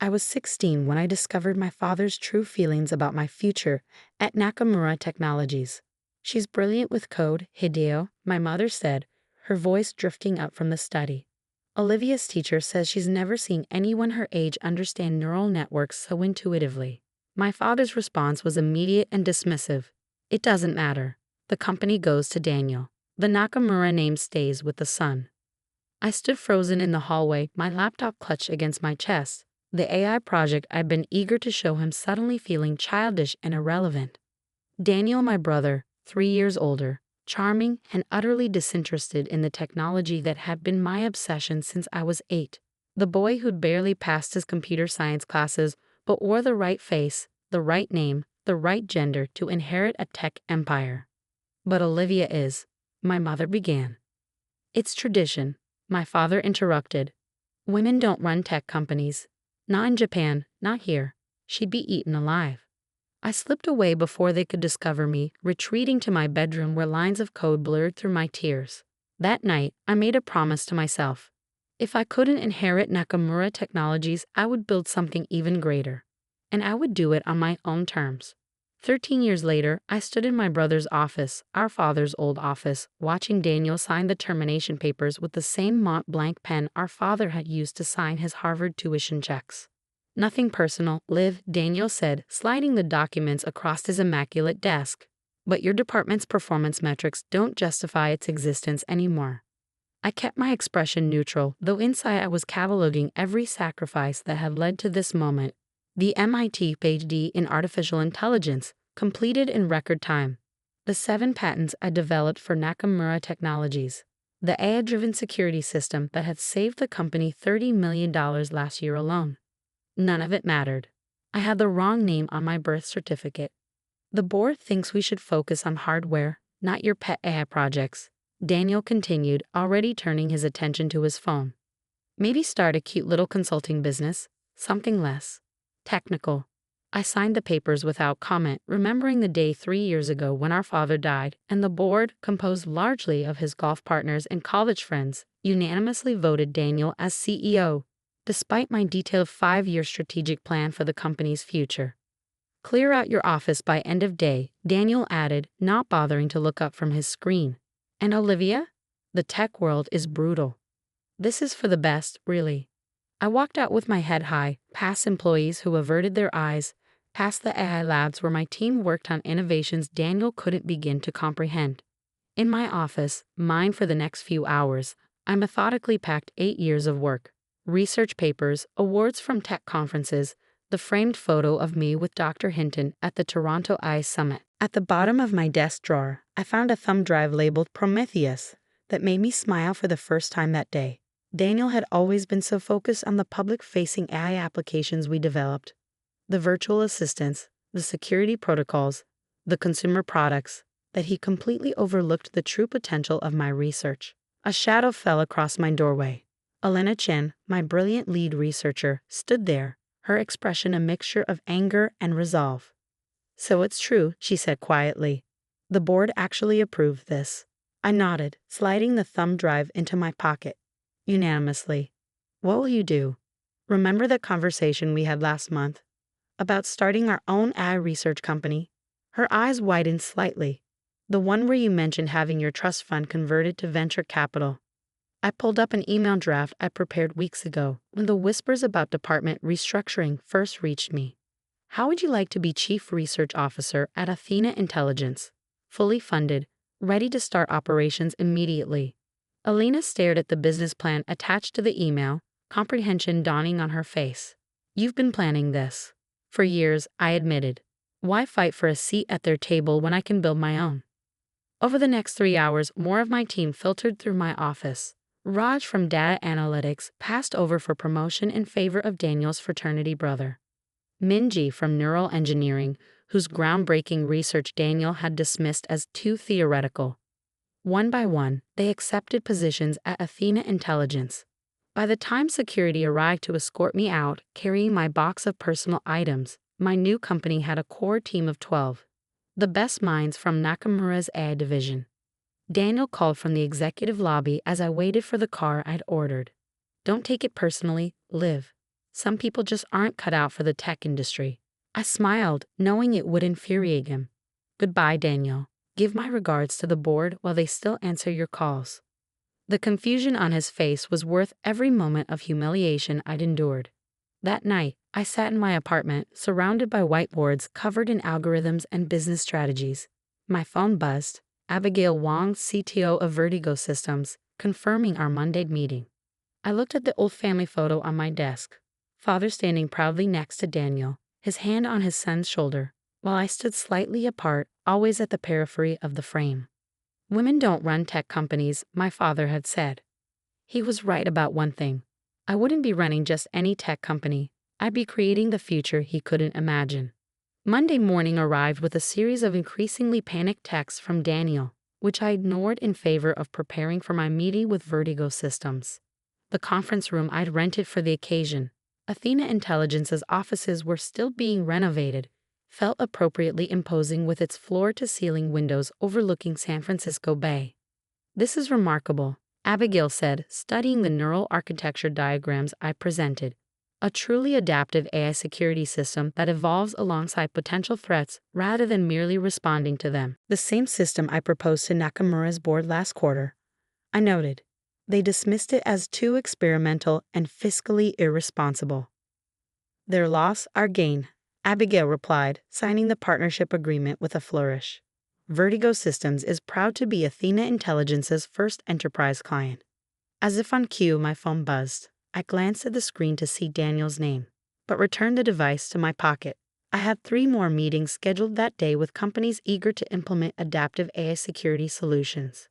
I was 16 when I discovered my father's true feelings about my future at Nakamura Technologies. She's brilliant with code, Hideo, my mother said, her voice drifting up from the study. Olivia's teacher says she's never seen anyone her age understand neural networks so intuitively. My father's response was immediate and dismissive. It doesn't matter. The company goes to Daniel. The Nakamura name stays with the son. I stood frozen in the hallway, my laptop clutched against my chest. The AI project I'd been eager to show him suddenly feeling childish and irrelevant. Daniel, my brother, 3 years older, charming and utterly disinterested in the technology that had been my obsession since I was 8. The boy who'd barely passed his computer science classes but wore the right face, the right name, the right gender to inherit a tech empire. But Olivia is, my mother began. It's tradition, my father interrupted. Women don't run tech companies. Not in Japan, not here. She'd be eaten alive. I slipped away before they could discover me, retreating to my bedroom where lines of code blurred through my tears. That night, I made a promise to myself. If I couldn't inherit Nakamura Technologies, I would build something even greater. And I would do it on my own terms. 13 years later, I stood in my brother's office, our father's old office, watching Daniel sign the termination papers with the same Mont Blanc pen our father had used to sign his Harvard tuition checks. Nothing personal, Liv, Daniel said, sliding the documents across his immaculate desk. But your department's performance metrics don't justify its existence anymore. I kept my expression neutral, though inside I was cataloging every sacrifice that had led to this moment. The MIT PhD in Artificial Intelligence, completed in record time. The 7 patents I developed for Nakamura Technologies. The AI-driven security system that had saved the company $30 million last year alone. None of it mattered. I had the wrong name on my birth certificate. The board thinks we should focus on hardware, not your pet AI projects, Daniel continued, already turning his attention to his phone. Maybe start a cute little consulting business, something less technical. I signed the papers without comment, remembering the day 3 years ago when our father died, and the board, composed largely of his golf partners and college friends, unanimously voted Daniel as CEO, despite my detailed 5-year strategic plan for the company's future. Clear out your office by end of day, Daniel added, not bothering to look up from his screen. And Olivia? The tech world is brutal. This is for the best, really. I walked out with my head high, past employees who averted their eyes, past the AI labs where my team worked on innovations Daniel couldn't begin to comprehend. In my office, mine for the next few hours, I methodically packed 8 years of work. Research papers, awards from tech conferences, the framed photo of me with Dr. Hinton at the Toronto AI Summit. At the bottom of my desk drawer, I found a thumb drive labeled Prometheus that made me smile for the first time that day. Daniel had always been so focused on the public-facing AI applications we developed, the virtual assistants, the security protocols, the consumer products, that he completely overlooked the true potential of my research. A shadow fell across my doorway. Elena Chen, my brilliant lead researcher, stood there, her expression a mixture of anger and resolve. So it's true, she said quietly. The board actually approved this. I nodded, sliding the thumb drive into my pocket. Unanimously. What will you do? Remember the conversation we had last month? About starting our own AI research company? Her eyes widened slightly. The one where you mentioned having your trust fund converted to venture capital. I pulled up an email draft I prepared weeks ago when the whispers about department restructuring first reached me. How would you like to be Chief Research Officer at Athena Intelligence? Fully funded, ready to start operations immediately. Alina stared at the business plan attached to the email, comprehension dawning on her face. You've been planning this. For years, I admitted. Why fight for a seat at their table when I can build my own? Over the next 3 hours, more of my team filtered through my office. Raj from Data Analytics passed over for promotion in favor of Daniel's fraternity brother. Minji from Neural Engineering, whose groundbreaking research Daniel had dismissed as too theoretical. One by one, they accepted positions at Athena Intelligence. By the time security arrived to escort me out, carrying my box of personal items, my new company had a core team of 12. The best minds from Nakamura's AI division. Daniel called from the executive lobby as I waited for the car I'd ordered. Don't take it personally, Liv. Some people just aren't cut out for the tech industry. I smiled, knowing it would infuriate him. Goodbye, Daniel. Give my regards to the board while they still answer your calls. The confusion on his face was worth every moment of humiliation I'd endured. That night, I sat in my apartment, surrounded by whiteboards covered in algorithms and business strategies. My phone buzzed. Abigail Wong, CTO of Vertigo Systems, confirming our Monday meeting. I looked at the old family photo on my desk. Father standing proudly next to Daniel, his hand on his son's shoulder, while I stood slightly apart, always at the periphery of the frame. Women don't run tech companies, my father had said. He was right about one thing. I wouldn't be running just any tech company. I'd be creating the future he couldn't imagine. Monday morning arrived with a series of increasingly panicked texts from Daniel, which I ignored in favor of preparing for my meeting with Vertigo Systems. The conference room I'd rented for the occasion, Athena Intelligence's offices were still being renovated, felt appropriately imposing with its floor-to-ceiling windows overlooking San Francisco Bay. "This is remarkable," Abigail said, studying the neural architecture diagrams I presented. "A truly adaptive AI security system that evolves alongside potential threats rather than merely responding to them. The same system I proposed to Nakamura's board last quarter," I noted. "They dismissed it as too experimental and fiscally irresponsible." "Their loss, our gain," Abigail replied, signing the partnership agreement with a flourish. Vertigo Systems is proud to be Athena Intelligence's first enterprise client. As if on cue, my phone buzzed. I glanced at the screen to see Daniel's name, but returned the device to my pocket. I had 3 more meetings scheduled that day with companies eager to implement adaptive AI security solutions.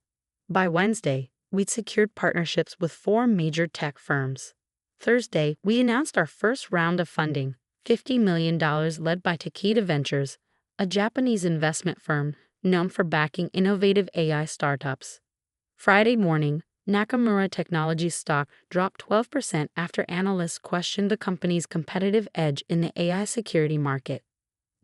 By Wednesday, we'd secured partnerships with 4 major tech firms. Thursday, we announced our first round of funding, $50 million led by Takeda Ventures, a Japanese investment firm known for backing innovative AI startups. Friday morning, Nakamura Technologies stock dropped 12% after analysts questioned the company's competitive edge in the AI security market.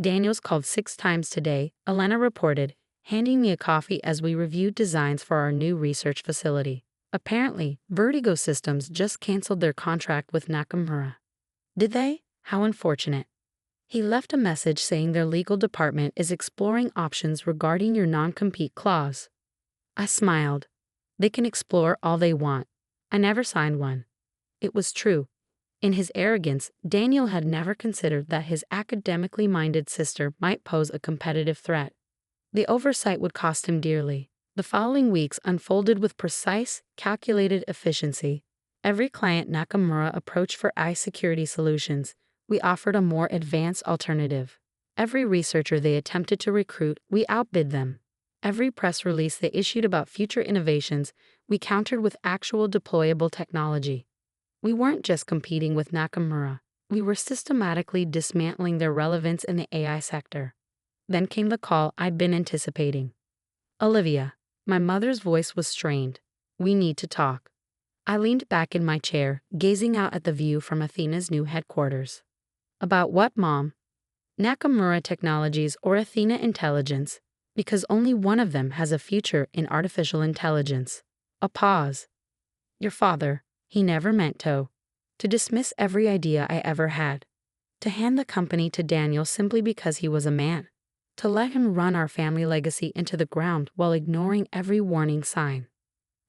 "Daniel's called 6 times today," Elena reported, handing me a coffee as we reviewed designs for our new research facility. Apparently, Vertigo Systems just canceled their contract with Nakamura. "Did they? How unfortunate." He left a message saying their legal department is exploring options regarding your non-compete clause. I smiled. They can explore all they want. I never signed one. It was true. In his arrogance, Daniel had never considered that his academically minded sister might pose a competitive threat. The oversight would cost him dearly. The following weeks unfolded with precise, calculated efficiency. Every client Nakamura approached for AI security solutions, we offered a more advanced alternative. Every researcher they attempted to recruit, we outbid them. Every press release they issued about future innovations, we countered with actual deployable technology. We weren't just competing with Nakamura, we were systematically dismantling their relevance in the AI sector. Then came the call I'd been anticipating. "Olivia," my mother's voice was strained. "We need to talk." I leaned back in my chair, gazing out at the view from Athena's new headquarters. "About what, Mom?" "Nakamura Technologies or Athena Intelligence, because only one of them has a future in artificial intelligence." A pause. "Your father, he never meant to dismiss every idea I ever had. To hand the company to Daniel simply because he was a man. To let him run our family legacy into the ground while ignoring every warning sign."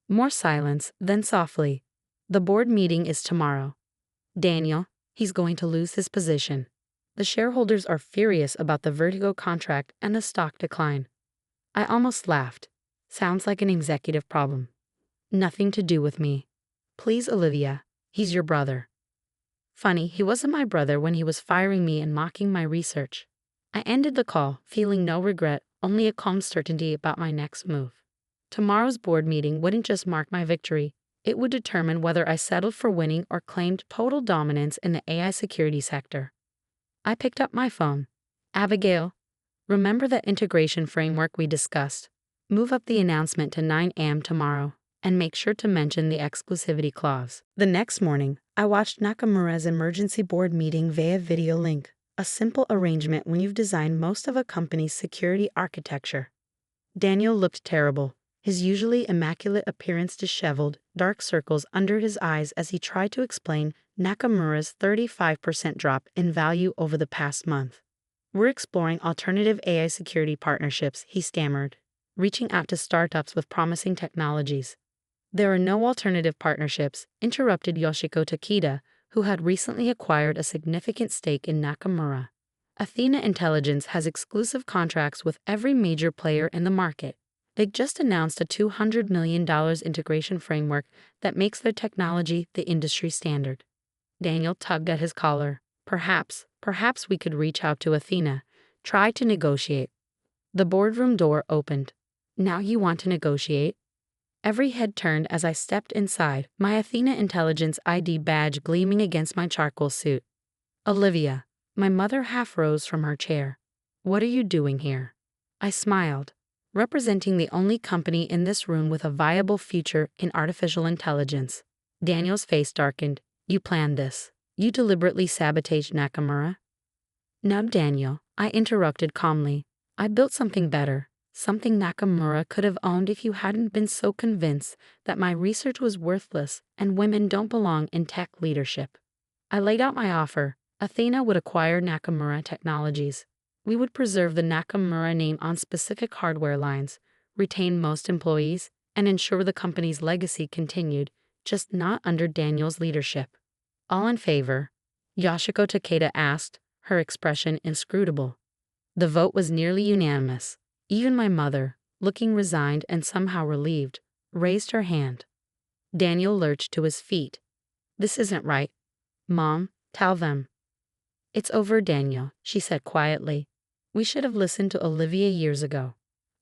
More silence, then softly. "The board meeting is tomorrow. Daniel, he's going to lose his position. The shareholders are furious about the Vertigo contract and the stock decline." I almost laughed. Sounds like an executive problem. "Nothing to do with me. Please, Olivia, he's your brother." Funny, he wasn't my brother when he was firing me and mocking my research. I ended the call, feeling no regret, only a calm certainty about my next move. Tomorrow's board meeting wouldn't just mark my victory, it would determine whether I settled for winning or claimed total dominance in the AI security sector. I picked up my phone. "Abigail, remember that integration framework we discussed? Move up the announcement to 9 a.m. tomorrow, and make sure to mention the exclusivity clause." The next morning, I watched Nakamura's emergency board meeting via video link, a simple arrangement when you've designed most of a company's security architecture. Daniel looked terrible, his usually immaculate appearance disheveled, dark circles under his eyes as he tried to explain Nakamura's 35% drop in value over the past month. "We're exploring alternative AI security partnerships," he stammered, reaching out to startups with promising technologies. "There are no alternative partnerships," interrupted Yoshiko Takeda, who had recently acquired a significant stake in Nakamura. "Athena Intelligence has exclusive contracts with every major player in the market. They just announced a $200 million integration framework that makes their technology the industry standard." Daniel tugged at his collar. Perhaps we could reach out to Athena, try to negotiate." The boardroom door opened. "Now you want to negotiate?" Every head turned as I stepped inside, my Athena Intelligence ID badge gleaming against my charcoal suit. "Olivia." My mother half rose from her chair. "What are you doing here?" I smiled. "Representing the only company in this room with a viable future in artificial intelligence." Daniel's face darkened. "You planned this. You deliberately sabotaged Nakamura?" "No, Daniel," I interrupted calmly. "I built something better. Something Nakamura could have owned if you hadn't been so convinced that my research was worthless and women don't belong in tech leadership." I laid out my offer. Athena would acquire Nakamura Technologies. We would preserve the Nakamura name on specific hardware lines, retain most employees, and ensure the company's legacy continued, just not under Daniel's leadership. "All in favor?" Yoshiko Takeda asked, her expression inscrutable. The vote was nearly unanimous. Even my mother, looking resigned and somehow relieved, raised her hand. Daniel lurched to his feet. "This isn't right. Mom, tell them." "It's over, Daniel," she said quietly. "We should have listened to Olivia years ago."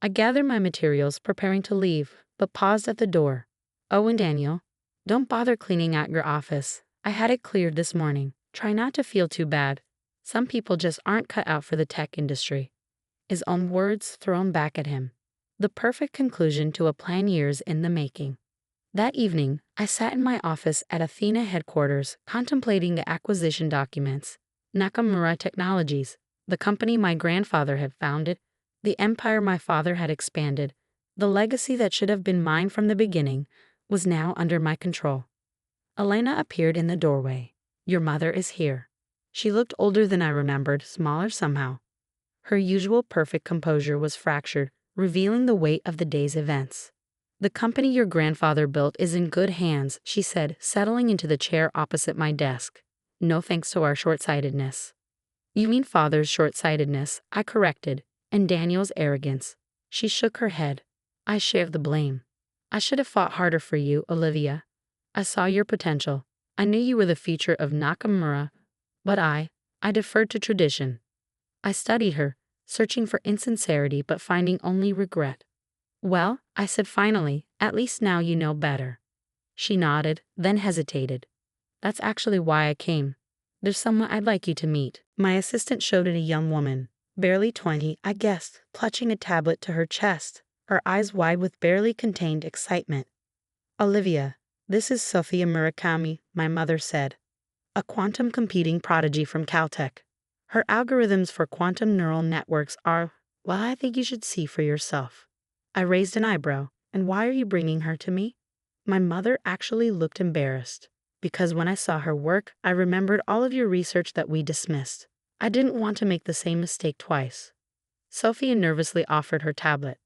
I gathered my materials, preparing to leave, but paused at the door. "Oh, and Daniel, don't bother cleaning out your office. I had it cleared this morning. Try not to feel too bad. Some people just aren't cut out for the tech industry." His own words thrown back at him. The perfect conclusion to a plan years in the making. That evening, I sat in my office at Athena headquarters, contemplating the acquisition documents. Nakamura Technologies, the company my grandfather had founded, the empire my father had expanded, the legacy that should have been mine from the beginning, was now under my control. Elena appeared in the doorway. "Your mother is here." She looked older than I remembered, smaller somehow. Her usual perfect composure was fractured, revealing the weight of the day's events. "The company your grandfather built is in good hands," she said, settling into the chair opposite my desk. "No thanks to our short-sightedness." "You mean father's short-sightedness," I corrected, "and Daniel's arrogance." She shook her head. "I share the blame. I should have fought harder for you, Olivia. I saw your potential. I knew you were the future of Nakamura, but I deferred to tradition." I studied her, searching for insincerity but finding only regret. "Well," I said finally, "at least now you know better." She nodded, then hesitated. "That's actually why I came. There's someone I'd like you to meet." My assistant showed it a young woman, barely 20, I guessed, clutching a tablet to her chest, her eyes wide with barely contained excitement. "Olivia, this is Sophia Murakami," my mother said, "a quantum computing prodigy from Caltech. Her algorithms for quantum neural networks are, well, I think you should see for yourself." I raised an eyebrow. "And why are you bringing her to me?" My mother actually looked embarrassed. "Because when I saw her work, I remembered all of your research that we dismissed. I didn't want to make the same mistake twice." Sophia nervously offered her tablet.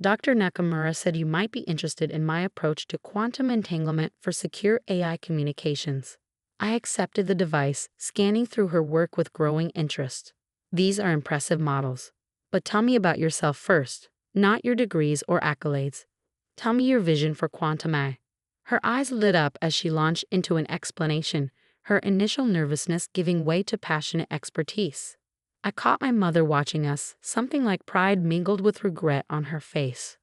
"Dr. Nakamura said you might be interested in my approach to quantum entanglement for secure AI communications." I accepted the device, scanning through her work with growing interest. "These are impressive models. But tell me about yourself first, not your degrees or accolades. Tell me your vision for quantum AI." Her eyes lit up as she launched into an explanation, her initial nervousness giving way to passionate expertise. I caught my mother watching us, something like pride mingled with regret on her face.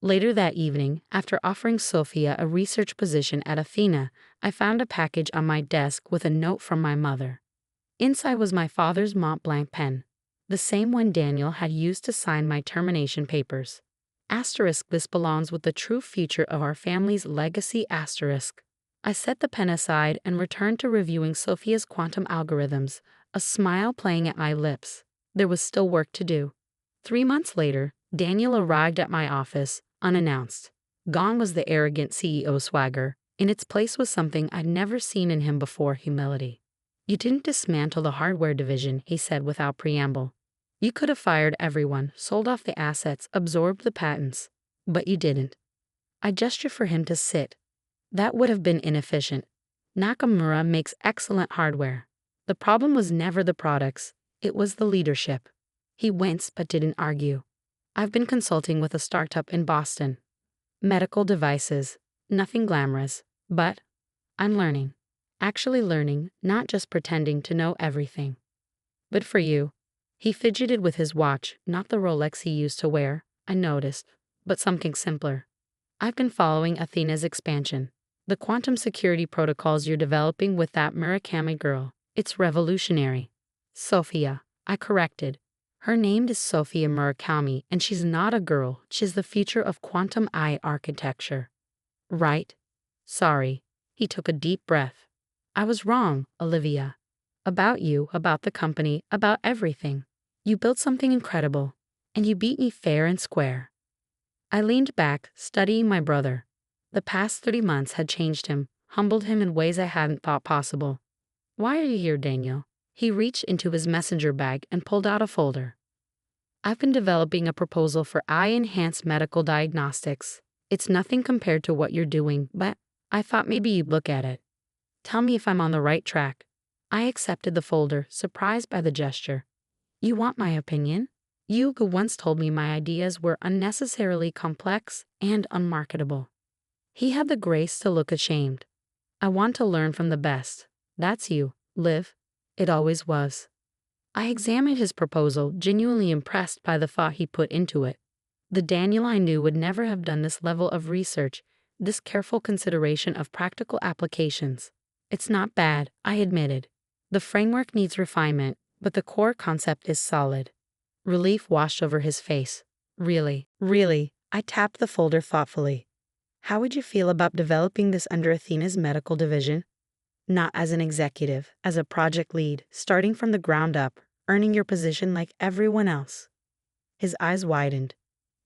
Later that evening, after offering Sophia a research position at Athena, I found a package on my desk with a note from my mother. Inside was my father's Mont Blanc pen, the same one Daniel had used to sign my termination papers. Asterisk, "This belongs with the true future of our family's legacy." Asterisk. I set the pen aside and returned to reviewing Sophia's quantum algorithms, a smile playing at my lips. There was still work to do. 3 months later, Daniel arrived at my office, unannounced. Gone was the arrogant CEO swagger. In its place was something I'd never seen in him before: humility. You didn't dismantle the hardware division, he said without preamble. You could have fired everyone, sold off the assets, absorbed the patents. But you didn't. I gestured for him to sit. That would have been inefficient. Nakamura makes excellent hardware. The problem was never the products, it was the leadership. He winced but didn't argue. I've been consulting with a startup in Boston. Medical devices, nothing glamorous, but I'm learning. Actually learning, not just pretending to know everything. But for you, he fidgeted with his watch, not the Rolex he used to wear, I noticed, but something simpler. I've been following Athena's expansion. The quantum security protocols you're developing with that Murakami girl. It's revolutionary. Sophia, I corrected. Her name is Sophia Murakami, and she's not a girl. She's the future of quantum AI architecture. Right? Sorry. He took a deep breath. I was wrong, Olivia. About you, about the company, about everything. You built something incredible, and you beat me fair and square. I leaned back, studying my brother. The past 30 months had changed him, humbled him in ways I hadn't thought possible. Why are you here, Daniel? He reached into his messenger bag and pulled out a folder. I've been developing a proposal for AI-enhanced medical diagnostics. It's nothing compared to what you're doing, but I thought maybe you'd look at it. Tell me if I'm on the right track. I accepted the folder, surprised by the gesture. You want my opinion? You who once told me my ideas were unnecessarily complex and unmarketable. He had the grace to look ashamed. I want to learn from the best. That's you, Liv. It always was. I examined his proposal, genuinely impressed by the thought he put into it. The Daniel I knew would never have done this level of research, this careful consideration of practical applications. It's not bad, I admitted. The framework needs refinement, but the core concept is solid. Relief washed over his face. Really, I tapped the folder thoughtfully. How would you feel about developing this under Athena's medical division? Not as an executive, as a project lead, starting from the ground up, earning your position like everyone else. His eyes widened.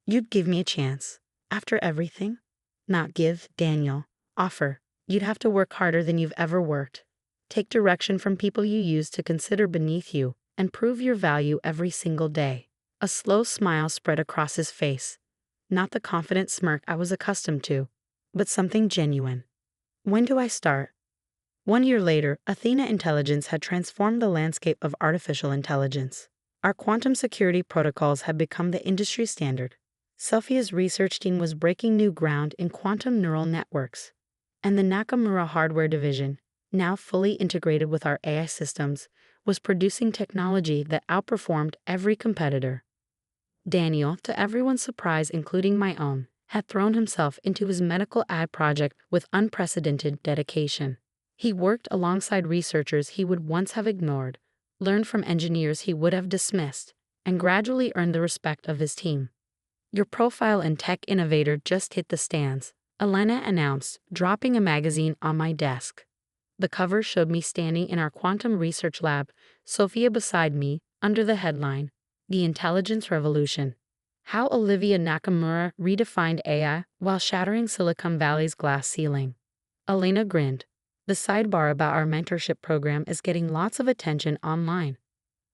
You'd give me a chance. After everything? Not give, Daniel. Offer. You'd have to work harder than you've ever worked. Take direction from people you used to consider beneath you, and prove your value every single day. A slow smile spread across his face. Not the confident smirk I was accustomed to, but something genuine. When do I start? 1 year later, Athena Intelligence had transformed the landscape of artificial intelligence. Our quantum security protocols had become the industry standard. Sophia's research team was breaking new ground in quantum neural networks. And the Nakamura hardware division, now fully integrated with our AI systems, was producing technology that outperformed every competitor. Daniel, to everyone's surprise including my own, had thrown himself into his medical AI project with unprecedented dedication. He worked alongside researchers he would once have ignored, learned from engineers he would have dismissed, and gradually earned the respect of his team. Your profile in Tech Innovator just hit the stands, Elena announced, dropping a magazine on my desk. The cover showed me standing in our quantum research lab, Sophia beside me, under the headline, The Intelligence Revolution. How Olivia Nakamura redefined AI while shattering Silicon Valley's glass ceiling. Elena grinned. The sidebar about our mentorship program is getting lots of attention online.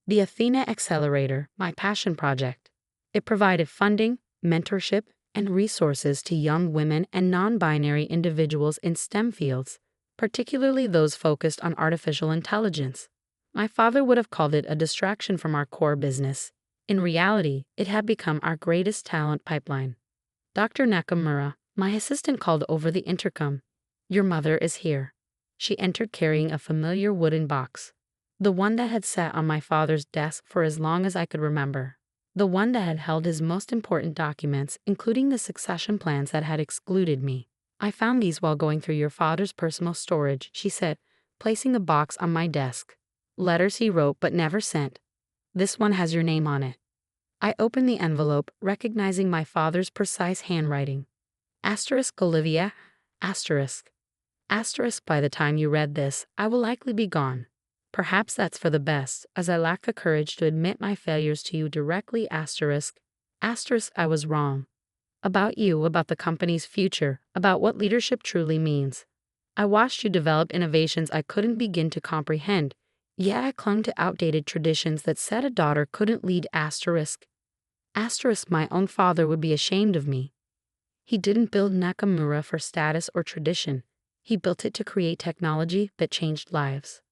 The Athena Accelerator, my passion project. It provided funding, mentorship, and resources to young women and non-binary individuals in STEM fields, particularly those focused on artificial intelligence. My father would have called it a distraction from our core business. In reality, it had become our greatest talent pipeline. Dr. Nakamura, my assistant, called over the intercom. Your mother is here. She entered carrying a familiar wooden box. The one that had sat on my father's desk for as long as I could remember. The one that had held his most important documents, including the succession plans that had excluded me. I found these while going through your father's personal storage, she said, placing a box on my desk. Letters he wrote but never sent. This one has your name on it. I opened the envelope, recognizing my father's precise handwriting. Asterisk Olivia, asterisk. Asterisk, by the time you read this, I will likely be gone. Perhaps that's for the best, as I lack the courage to admit my failures to you directly. Asterisk. Asterisk, I was wrong. About you, about the company's future, about what leadership truly means. I watched you develop innovations I couldn't begin to comprehend, yet I clung to outdated traditions that said a daughter couldn't lead asterisk. Asterisk, my own father would be ashamed of me. He didn't build Nakamura for status or tradition. He built it to create technology that changed lives.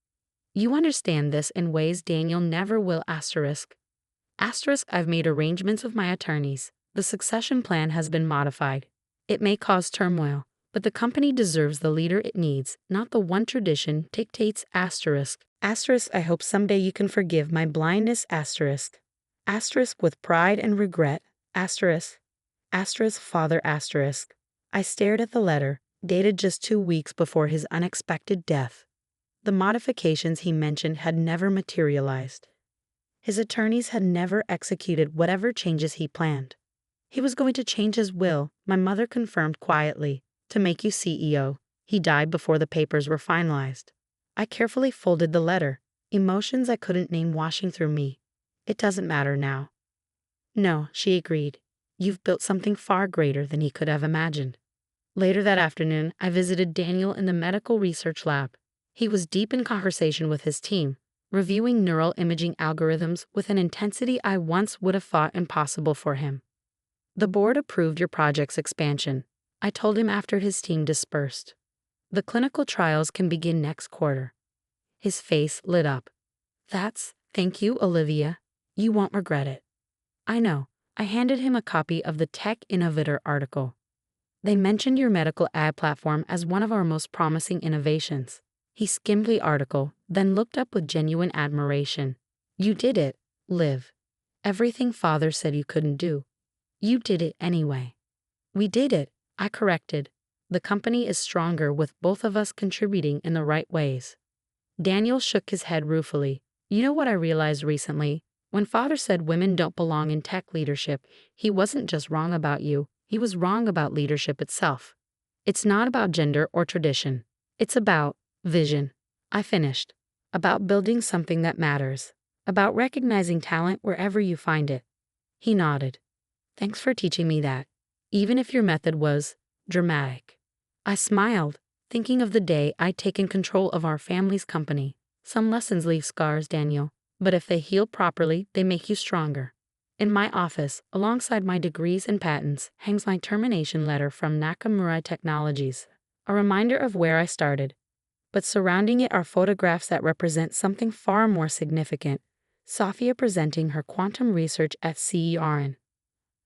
You understand this in ways Daniel never will asterisk. Asterisk, I've made arrangements with my attorneys. The succession plan has been modified. It may cause turmoil, but the company deserves the leader it needs, not the one tradition dictates asterisk. Asterisk, I hope someday you can forgive my blindness asterisk. Asterisk with pride and regret, asterisk. Asterisk father asterisk. I stared at the letter, dated just 2 weeks before his unexpected death. The modifications he mentioned had never materialized. His attorneys had never executed whatever changes he planned. He was going to change his will, my mother confirmed quietly, to make you CEO. He died before the papers were finalized. I carefully folded the letter, emotions I couldn't name washing through me. It doesn't matter now. No, she agreed. You've built something far greater than he could have imagined. Later that afternoon, I visited Daniel in the medical research lab. He was deep in conversation with his team, reviewing neural imaging algorithms with an intensity I once would have thought impossible for him. The board approved your project's expansion, I told him after his team dispersed. The clinical trials can begin next quarter. His face lit up. Thank you, Olivia. You won't regret it. I know. I handed him a copy of the Tech Innovator article. They mentioned your medical ad platform as one of our most promising innovations. He skimmed the article, then looked up with genuine admiration. You did it, Liv. Everything father said you couldn't do. You did it anyway. We did it, I corrected. The company is stronger with both of us contributing in the right ways. Daniel shook his head ruefully. You know what I realized recently? When father said women don't belong in tech leadership, he wasn't just wrong about you, he was wrong about leadership itself. It's not about gender or tradition. It's about vision. I finished. About building something that matters. About recognizing talent wherever you find it. He nodded. Thanks for teaching me that. Even if your method was dramatic. I smiled, thinking of the day I'd taken control of our family's company. Some lessons leave scars, Daniel, but if they heal properly, they make you stronger. In my office, alongside my degrees and patents, hangs my termination letter from Nakamura Technologies, a reminder of where I started. But surrounding it are photographs that represent something far more significant. Sophia presenting her quantum research at CERN.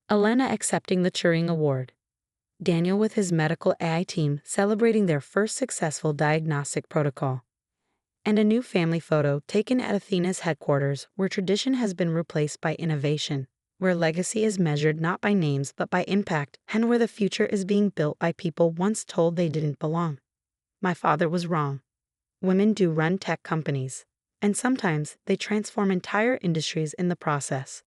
Elena accepting the Turing Award. Daniel with his medical AI team celebrating their first successful diagnostic protocol. And a new family photo taken at Athena's headquarters where tradition has been replaced by innovation, where legacy is measured not by names but by impact, and where the future is being built by people once told they didn't belong. My father was wrong. Women do run tech companies, and sometimes they transform entire industries in the process.